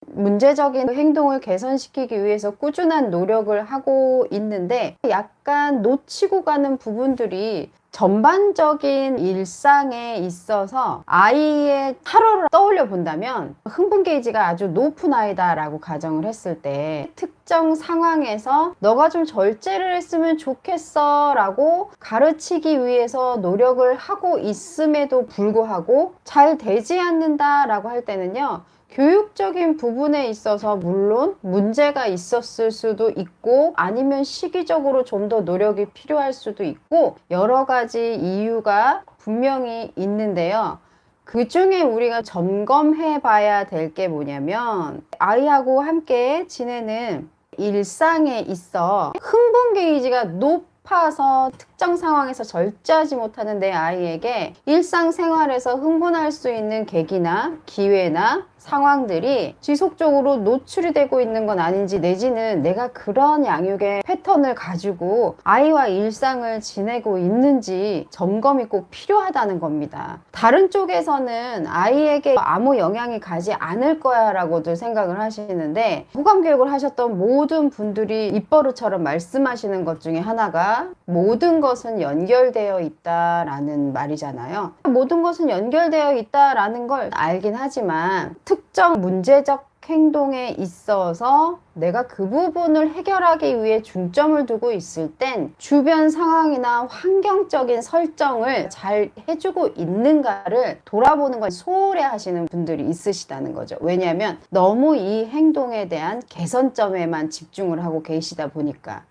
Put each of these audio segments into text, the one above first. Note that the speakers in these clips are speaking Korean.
문제적인 행동을 개선시키기 위해서 꾸준한 노력을 하고 있는데 약간 놓치고 가는 부분들이 전반적인 일상에 있어서 아이의 하루를 떠올려 본다면 흥분 게이지가 아주 높은 아이다 라고 가정을 했을 때 특정 상황에서 너가 좀 절제를 했으면 좋겠어 라고 가르치기 위해서 노력을 하고 있음에도 불구하고 잘 되지 않는다 라고 할 때는요, 교육적인 부분에 있어서 물론 문제가 있었을 수도 있고 아니면 시기적으로 좀 더 노력이 필요할 수도 있고 여러 가지 이유가 분명히 있는데요. 그 중에 우리가 점검해 봐야 될 게 뭐냐면 아이하고 함께 지내는 일상에 있어 흥분 게이지가 높아서 특정 상황에서 절제하지 못하는 내 아이에게 일상생활에서 흥분할 수 있는 계기나 기회나 상황들이 지속적으로 노출이 되고 있는 건 아닌지, 내지는 내가 그런 양육의 패턴을 가지고 아이와 일상을 지내고 있는지 점검이 꼭 필요하다는 겁니다. 다른 쪽에서는 아이에게 아무 영향이 가지 않을 거야 라고들 생각을 하시는데, 호감 교육을 하셨던 모든 분들이 입버릇처럼 말씀하시는 것 중에 하나가 모든 것은 연결되어 있다라는 말이잖아요. 모든 것은 연결되어 있다라는 걸 알긴 하지만 특정 문제적 행동에 있어서 내가 그 부분을 해결하기 위해 중점을 두고 있을 땐 주변 상황이나 환경적인 설정을 잘 해주고 있는가를 돌아보는 걸 소홀히 하시는 분들이 있으시다는 거죠. 왜냐하면 너무 이 행동에 대한 개선점에만 집중을 하고 계시다 보니까.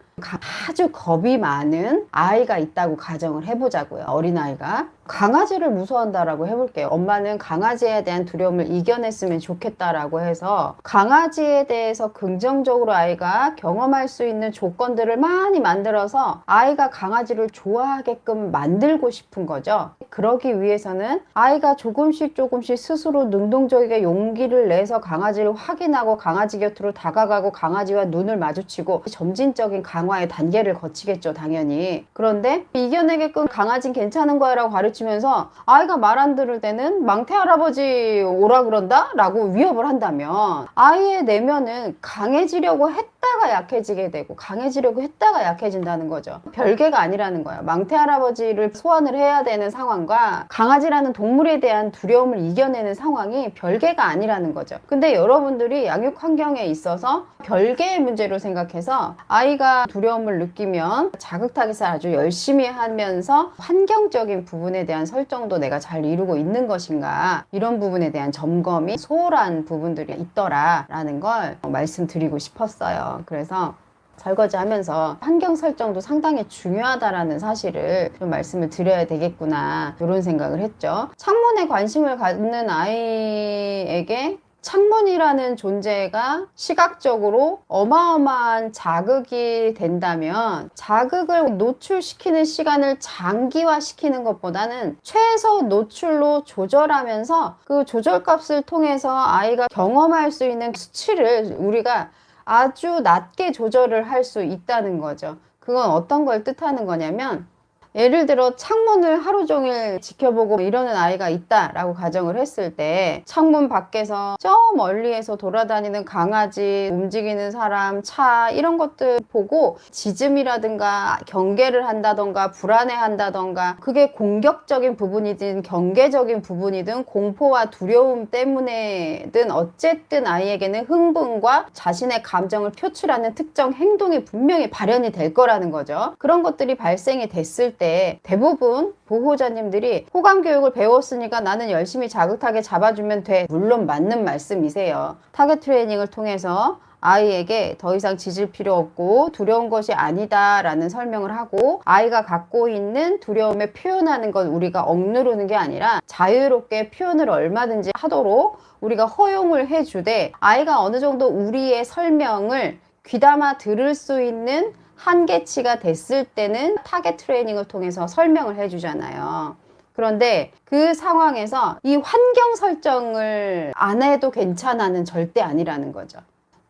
아주 겁이 많은 아이가 있다고 가정을 해보자고요. 어린아이가 강아지를 무서워한다라고 해볼게요. 엄마는 강아지에 대한 두려움을 이겨냈으면 좋겠다라고 해서 강아지에 대해서 긍정적으로 아이가 경험할 수 있는 조건들을 많이 만들어서 아이가 강아지를 좋아하게끔 만들고 싶은 거죠. 그러기 위해서는 아이가 조금씩 스스로 능동적이게 용기를 내서 강아지를 확인하고 강아지 곁으로 다가가고 강아지와 눈을 마주치고 점진적인 강화의 단계를 거치겠죠, 당연히. 그런데 이겨내게끔 강아지는 괜찮은 거야 라고 가르치면서 아이가 말 안 들을 때는 망태 할아버지 오라 그런다? 라고 위협을 한다면 아이의 내면은 강해지려고 했다가 약해지게 되고 강해지려고 했다가 약해진다는 거죠. 별개가 아니라는 거예요. 망태 할아버지를 소환을 해야 되는 상황과 강아지라는 동물에 대한 두려움을 이겨내는 상황이 별개가 아니라는 거죠. 근데 여러분들이 양육 환경에 있어서 별개의 문제로 생각해서 아이가 두려움을 느끼면 자극 타깃을 아주 열심히 하면서 환경적인 부분에 대한 설정도 내가 잘 이루고 있는 것인가, 이런 부분에 대한 점검이 소홀한 부분들이 있더라라는 걸 말씀드리고 싶었어요. 그래서 설거지 하면서 환경 설정도 상당히 중요하다라는 사실을 좀 말씀을 드려야 되겠구나, 이런 생각을 했죠. 창문에 관심을 갖는 아이에게 창문이라는 존재가 시각적으로 어마어마한 자극이 된다면 자극을 노출시키는 시간을 장기화시키는 것보다는 최소 노출로 조절하면서 그 조절값을 통해서 아이가 경험할 수 있는 수치를 우리가 아주 낮게 조절을 할 수 있다는 거죠. 그건 어떤 걸 뜻하는 거냐면, 예를 들어 창문을 하루 종일 지켜보고 이러는 아이가 있다라고 가정을 했을 때 창문 밖에서 저 멀리에서 돌아다니는 강아지, 움직이는 사람, 차, 이런 것들 보고 짖음이라든가 경계를 한다던가 불안해한다던가, 그게 공격적인 부분이든 경계적인 부분이든 공포와 두려움 때문에든 어쨌든 아이에게는 흥분과 자신의 감정을 표출하는 특정 행동이 분명히 발현이 될 거라는 거죠. 그런 것들이 발생이 됐을 때 대부분 보호자님들이 호감 교육을 배웠으니까 나는 열심히 자긋하게 잡아주면 돼. 물론 맞는 말씀이세요. 타겟 트레이닝을 통해서 아이에게 더 이상 짖을 필요 없고 두려운 것이 아니다 라는 설명을 하고, 아이가 갖고 있는 두려움에 표현하는 건 우리가 억누르는 게 아니라 자유롭게 표현을 얼마든지 하도록 우리가 허용을 해주되, 아이가 어느 정도 우리의 설명을 귀담아 들을 수 있는 한계치가 됐을 때는 타겟 트레이닝을 통해서 설명을 해주잖아요. 그런데 그 상황에서 이 환경 설정을 안 해도 괜찮아는 절대 아니라는 거죠.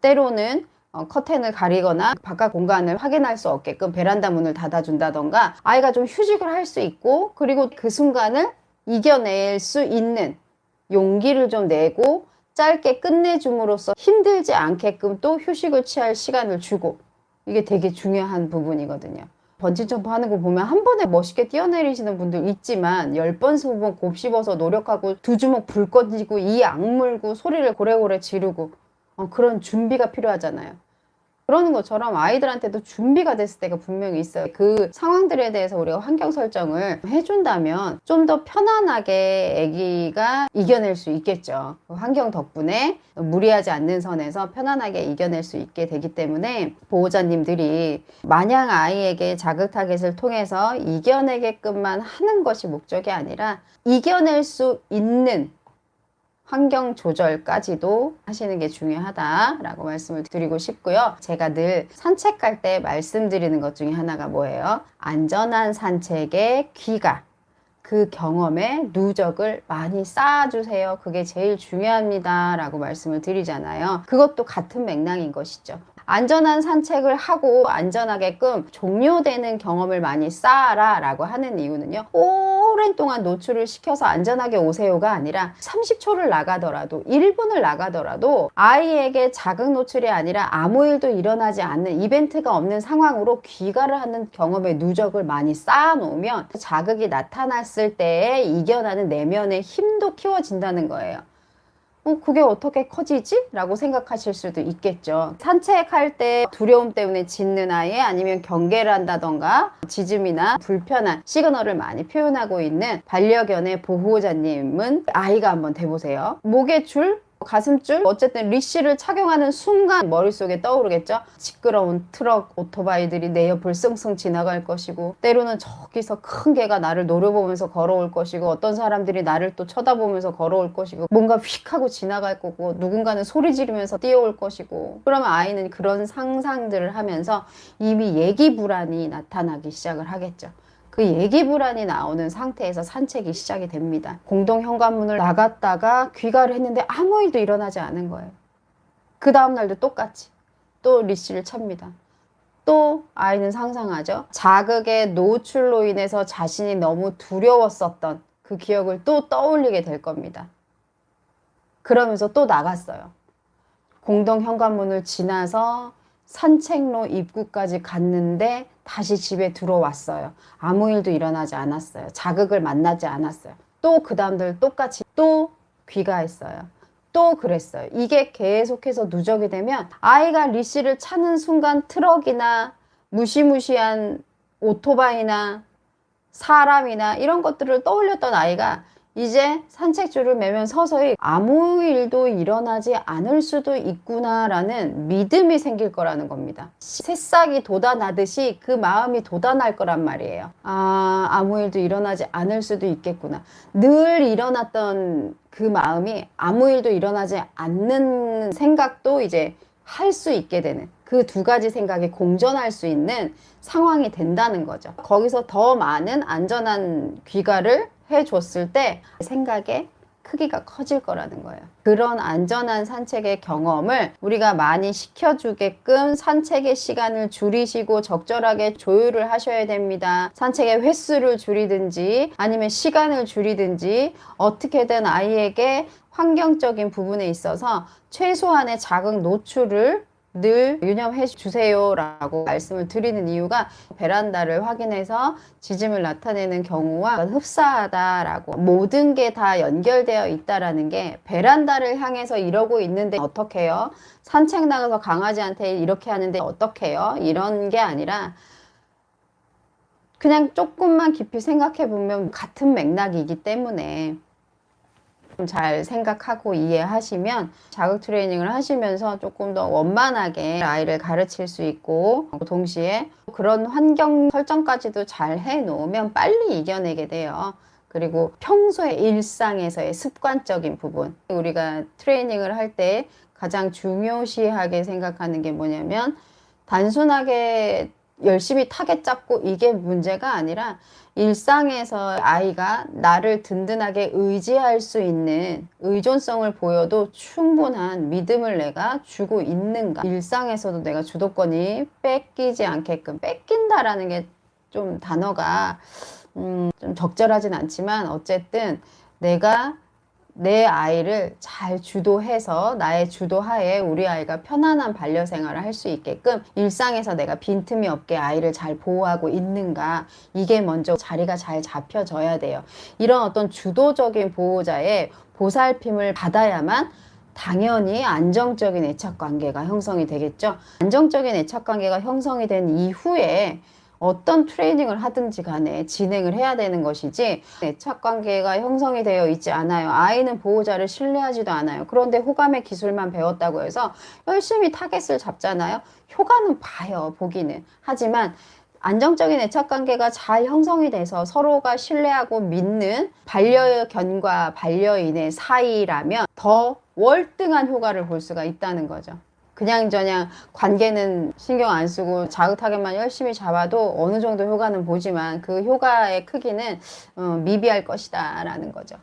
때로는 커튼을 가리거나 바깥 공간을 확인할 수 없게끔 베란다 문을 닫아준다던가, 아이가 좀 휴식을 할 수 있고 그리고 그 순간을 이겨낼 수 있는 용기를 좀 내고 짧게 끝내줌으로써 힘들지 않게끔 또 휴식을 취할 시간을 주고, 이게 되게 중요한 부분이거든요. 번지점프 하는 거 보면 한 번에 멋있게 뛰어내리시는 분들 있지만 10번, 20번 곱씹어서 노력하고 두 주먹 불 꺼지고 이 악물고 소리를 고래고래 지르고 그런 준비가 필요하잖아요. 그러는 것처럼 아이들한테도 준비가 됐을 때가 분명히 있어요. 그 상황들에 대해서 우리가 환경 설정을 해준다면 좀 더 편안하게 아기가 이겨낼 수 있겠죠. 그 환경 덕분에 무리하지 않는 선에서 편안하게 이겨낼 수 있게 되기 때문에 보호자님들이 마냥 아이에게 자극 타겟을 통해서 이겨내게끔만 하는 것이 목적이 아니라 이겨낼 수 있는 환경 조절까지도 하시는 게 중요하다라고 말씀을 드리고 싶고요. 제가 늘 산책할 때 말씀드리는 것 중에 하나가 뭐예요? 안전한 산책의 귀가, 그 경험에 누적을 많이 쌓아주세요. 그게 제일 중요합니다 라고 말씀을 드리잖아요. 그것도 같은 맥락인 것이죠. 안전한 산책을 하고 안전하게끔 종료되는 경험을 많이 쌓아라 라고 하는 이유는요, 오랜 동안 노출을 시켜서 안전하게 오세요가 아니라 30초를 나가더라도 1분을 나가더라도 아이에게 자극 노출이 아니라 아무 일도 일어나지 않는, 이벤트가 없는 상황으로 귀가를 하는 경험의 누적을 많이 쌓아 놓으면 자극이 나타났을 때에 이겨나는 내면의 힘도 키워진다는 거예요. 그게 어떻게 커지지? 라고 생각하실 수도 있겠죠. 산책할 때 두려움 때문에 짖는 아이, 아니면 경계를 한다던가 짖음이나 불편한 시그널을 많이 표현하고 있는 반려견의 보호자님은 아이가 한번 돼보세요. 목에 줄, 가슴줄, 어쨌든 리쉬를 착용하는 순간 머릿속에 떠오르겠죠. 시끄러운 트럭, 오토바이들이 내 옆을 쓱쓱 지나갈 것이고, 때로는 저기서 큰 개가 나를 노려보면서 걸어올 것이고, 어떤 사람들이 나를 또 쳐다보면서 걸어올 것이고, 뭔가 휙 하고 지나갈 거고, 누군가는 소리 지르면서 뛰어올 것이고, 그러면 아이는 그런 상상들을 하면서 이미 예기 불안이 나타나기 시작을 하겠죠. 그 예기 불안이 나오는 상태에서 산책이 시작이 됩니다. 공동 현관문을 나갔다가 귀가를 했는데 아무 일도 일어나지 않은 거예요. 그 다음날도 똑같이 또 리쉬를 찹니다. 또 아이는 상상하죠. 자극의 노출로 인해서 자신이 너무 두려웠었던 그 기억을 또 떠올리게 될 겁니다. 그러면서 또 나갔어요. 공동 현관문을 지나서 산책로 입구까지 갔는데 다시 집에 들어왔어요. 아무 일도 일어나지 않았어요. 자극을 만나지 않았어요. 또 그 다음들 똑같이 또 귀가했어요. 또 그랬어요. 이게 계속해서 누적이 되면 아이가 리쉬를 차는 순간 트럭이나 무시무시한 오토바이나 사람이나 이런 것들을 떠올렸던 아이가 이제 산책줄을 매면 서서히 아무 일도 일어나지 않을 수도 있구나라는 믿음이 생길 거라는 겁니다. 새싹이 돋아나듯이 그 마음이 돋아날 거란 말이에요. 아무 일도 일어나지 않을 수도 있겠구나. 늘 일어났던 그 마음이 아무 일도 일어나지 않는 생각도 이제 할 수 있게 되는, 그 두 가지 생각이 공존할 수 있는 상황이 된다는 거죠. 거기서 더 많은 안전한 귀가를 해줬을 때 생각의 크기가 커질 거라는 거예요. 그런 안전한 산책의 경험을 우리가 많이 시켜주게끔 산책의 시간을 줄이시고 적절하게 조율을 하셔야 됩니다. 산책의 횟수를 줄이든지 아니면 시간을 줄이든지 어떻게든 아이에게 환경적인 부분에 있어서 최소한의 자극 노출을 늘 유념해 주세요 라고 말씀을 드리는 이유가, 베란다를 확인해서 짖음을 나타내는 경우와 흡사하다 라고, 모든 게 다 연결되어 있다라는 게, 베란다를 향해서 이러고 있는데 어떡해요? 산책 나가서 강아지한테 이렇게 하는데 어떡해요? 이런 게 아니라 그냥 조금만 깊이 생각해 보면 같은 맥락이기 때문에 잘 생각하고 이해하시면 자극 트레이닝을 하시면서 조금 더 원만하게 아이를 가르칠 수 있고, 동시에 그런 환경 설정까지도 잘 해놓으면 빨리 이겨내게 돼요. 그리고 평소의 일상에서의 습관적인 부분, 우리가 트레이닝을 할 때 가장 중요시하게 생각하는 게 뭐냐면, 단순하게 열심히 타겟 잡고 이게 문제가 아니라 일상에서 아이가 나를 든든하게 의지할 수 있는, 의존성을 보여도 충분한 믿음을 내가 주고 있는가, 일상에서도 내가 주도권이 뺏기지 않게끔, 뺏긴다라는 게 좀 단어가 좀 적절하진 않지만 어쨌든 내가 내 아이를 잘 주도해서 나의 주도하에 우리 아이가 편안한 반려생활을 할 수 있게끔 일상에서 내가 빈틈이 없게 아이를 잘 보호하고 있는가, 이게 먼저 자리가 잘 잡혀져야 돼요. 이런 어떤 주도적인 보호자의 보살핌을 받아야만 당연히 안정적인 애착관계가 형성이 되겠죠. 안정적인 애착관계가 형성이 된 이후에 어떤 트레이닝을 하든지 간에 진행을 해야 되는 것이지, 애착관계가 형성이 되어 있지 않아요. 아이는 보호자를 신뢰하지도 않아요. 그런데 호감의 기술만 배웠다고 해서 열심히 타겟을 잡잖아요. 효과는 봐요, 보기는. 하지만 안정적인 애착관계가 잘 형성이 돼서 서로가 신뢰하고 믿는 반려견과 반려인의 사이라면 더 월등한 효과를 볼 수가 있다는 거죠. 그냥저냥 관계는 신경 안 쓰고 자극하게만 열심히 잡아도 어느 정도 효과는 보지만 그 효과의 크기는 미비할 것이다 라는 거죠.